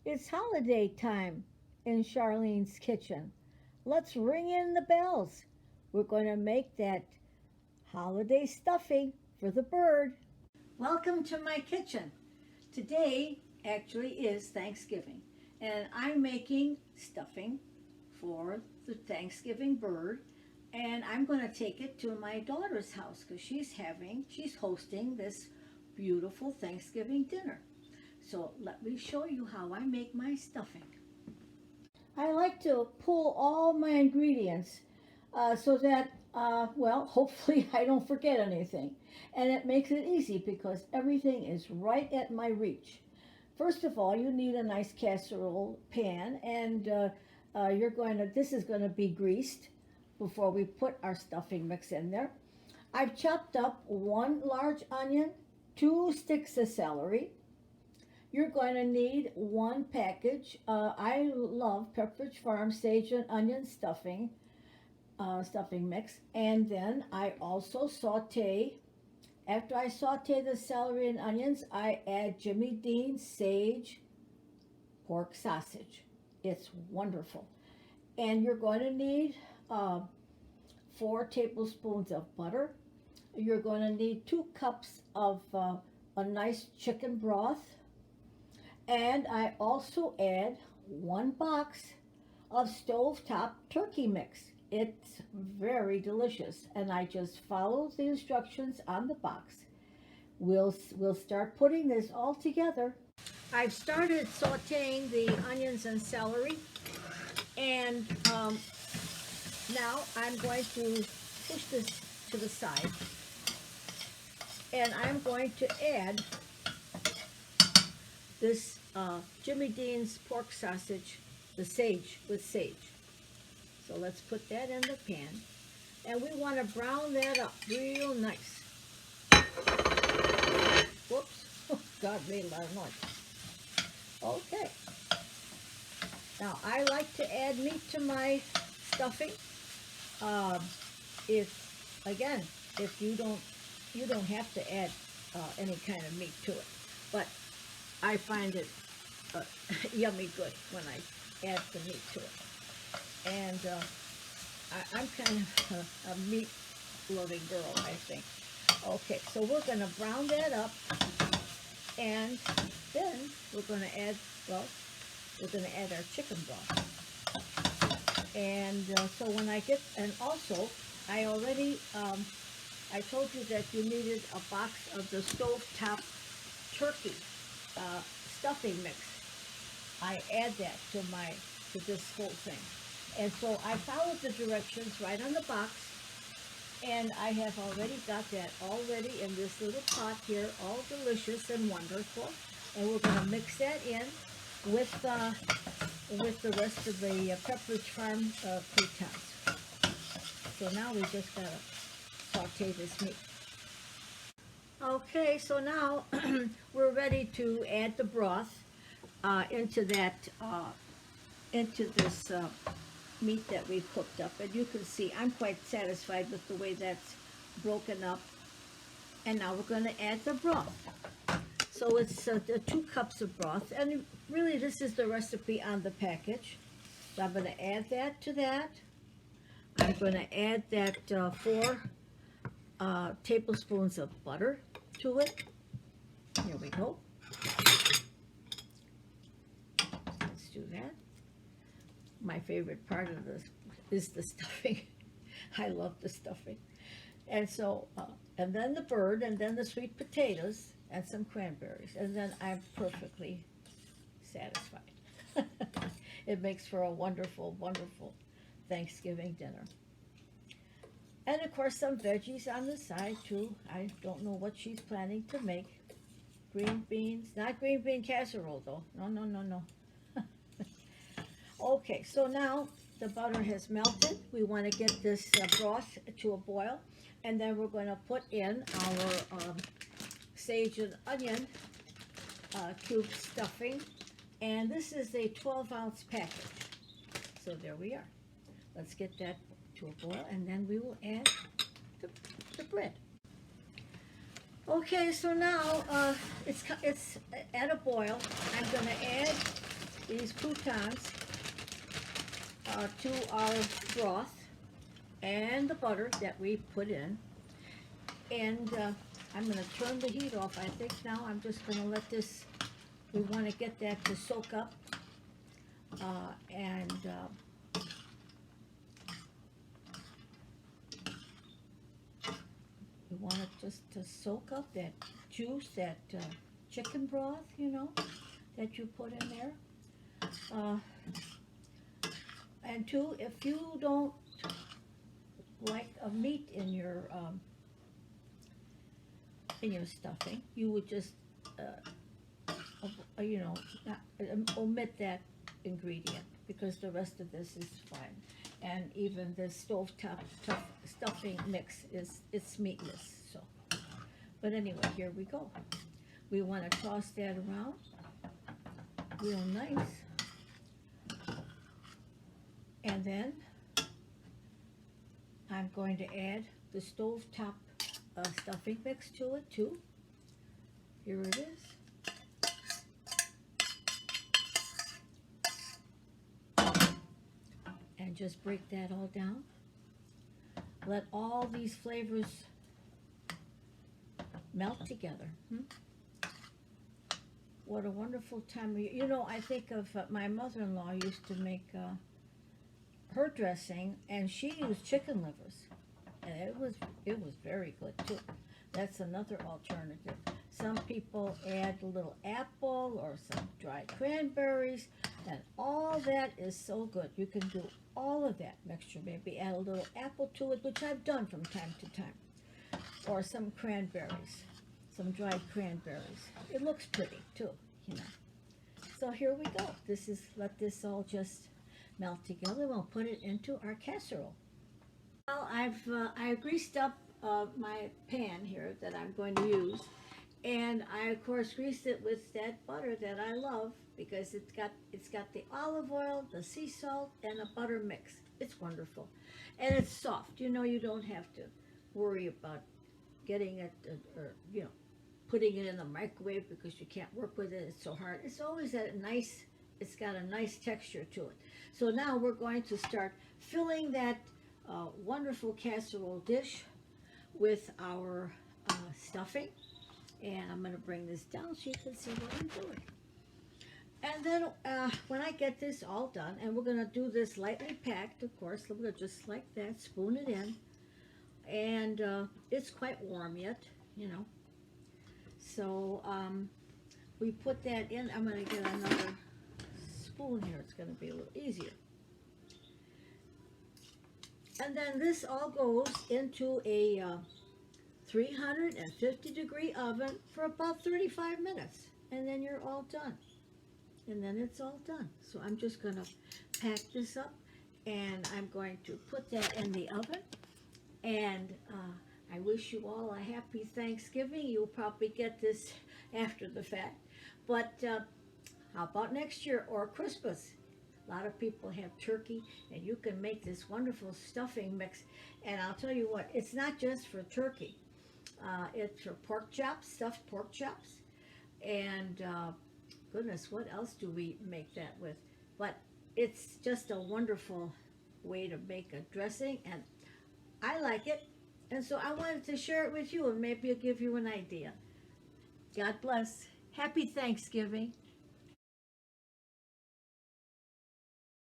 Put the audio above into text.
It's holiday time in Charlene's kitchen. Let's ring in the bells. We're going to make that holiday stuffing for the bird. Welcome to my kitchen. Today actually is Thanksgiving, and I'm making stuffing for the Thanksgiving bird, and I'm going to take it to my daughter's house because she's hosting this beautiful Thanksgiving dinner. So let me show you how I make my stuffing. I like to pull all my ingredients so that, well, hopefully I don't forget anything. And it makes it easy because everything is right at my reach. First of all, you need a nice casserole pan, and this is going to be greased before we put our stuffing mix in there. I've chopped up one large onion, two sticks of celery. You're going to need one package. I love Pepperidge Farm sage and onion stuffing mix. And then I also saute. After I saute the celery and onions, I add Jimmy Dean sage pork sausage. It's wonderful. And you're going to need 4 tablespoons of butter. You're going to need 2 cups of a nice chicken broth. And I also add 1 box of stovetop turkey mix. It's very delicious, and I just follow the instructions on the box. We'll start putting this all together. I've started sauteing the onions and celery, and now I'm going to push this to the side, and I'm going to add this Jimmy Dean's pork sausage, the sage with sage. So let's put that in the pan. And we want to brown that up real nice. Whoops. Oh, God, made a lot of noise. Okay. Now, I like to add meat to my stuffing. If you don't have to add any kind of meat to it. But I find it yummy good when I add the meat to it. And I'm kind of a meat loving girl, I think. Okay, so we're going to brown that up, and then we're going to add our chicken broth. And so when and also I already I told you that you needed a box of the stovetop turkey stuffing mix. I add that to this whole thing. And so I followed the directions right on the box, and I have already got that already in this little pot here, all delicious and wonderful. And we're going to mix that in with the rest of the Pepperidge Farm croutons. So now we just got to saute this meat. Okay, so now we're ready to add the broth into this meat that we've cooked up. And you can see I'm quite satisfied with the way that's broken up. And now we're going to add the broth. So it's 2 cups of broth, and really this is the recipe on the package. So I'm going to add that to that. I'm going to add that 4 tablespoons of butter to it. Here we go. Let's do that. My favorite part of this is the stuffing. I love the stuffing. And so, and then the bird, and then the sweet potatoes, and some cranberries. And then I'm perfectly satisfied. It makes for a wonderful, wonderful Thanksgiving dinner. And of course, some veggies on the side too. I don't know what she's planning to make. Green beans, not green bean casserole though. No, no, no, no. Okay, so now the butter has melted. We want to get this broth to a boil, and then we're going to put in our sage and onion cube stuffing, and this is a 12-ounce package. So there we are. Let's get that to a boil, and then we will add the bread. Okay, so now it's at a boil. I'm going to add these croutons to our broth and the butter that we put in. And I'm going to turn the heat off. I think now I'm just going to let this, we want to get that to soak up. And we want it just to soak up that juice, that chicken broth, you know, that you put in there. And two, if you don't like a meat in your stuffing, you would just, you know, not, omit that ingredient because the rest of this is fine. And even the stovetop stuffing mix it's meatless. So, but anyway, here we go. We want to toss that around real nice, and then I'm going to add the stovetop stuffing mix to it too. Here it is. And just break that all down. Let all these flavors melt together. What a wonderful time of year. You know, I think of my mother-in-law used to make her dressing, and she used chicken livers, and it was very good too. That's another alternative. Some people add a little apple or some dried cranberries, and all that is so good. You can do all of that mixture. Maybe add a little apple to it, which I've done from time to time, or some cranberries, some dried cranberries. It looks pretty too, you know. So here we go. This is, let this all just melt together. We'll put it into our casserole. Well, I greased up my pan here that I'm going to use, and I of course greased it with that butter that I love because it's got the olive oil, the sea salt, and a butter mix. It's wonderful, and it's soft. You know, you don't have to worry about getting it or you know, putting it in the microwave because you can't work with it. It's so hard. It's always a nice. It's got a nice texture to it. So now we're going to start filling that wonderful casserole dish with our stuffing. And I'm going to bring this down so you can see what I'm doing. And then when I get this all done, and we're going to do this lightly packed, of course, we're going to just like that, spoon it in. And it's quite warm yet, you know. So we put that in. I'm going to get another spoon here. It's going to be a little easier. And then this all goes into a 350-degree oven for about 35 minutes. And then you're all done. And then it's all done. So I'm just going to pack this up, and I'm going to put that in the oven. And I wish you all a happy Thanksgiving. You'll probably get this after the fact. But how about next year or Christmas? A lot of people have turkey, and you can make this wonderful stuffing mix. And I'll tell you what, it's not just for turkey. It's for pork chops, stuffed pork chops. And goodness, what else do we make that with? But it's just a wonderful way to make a dressing, and I like it. And so I wanted to share it with you, and maybe it'll give you an idea. God bless. Happy Thanksgiving.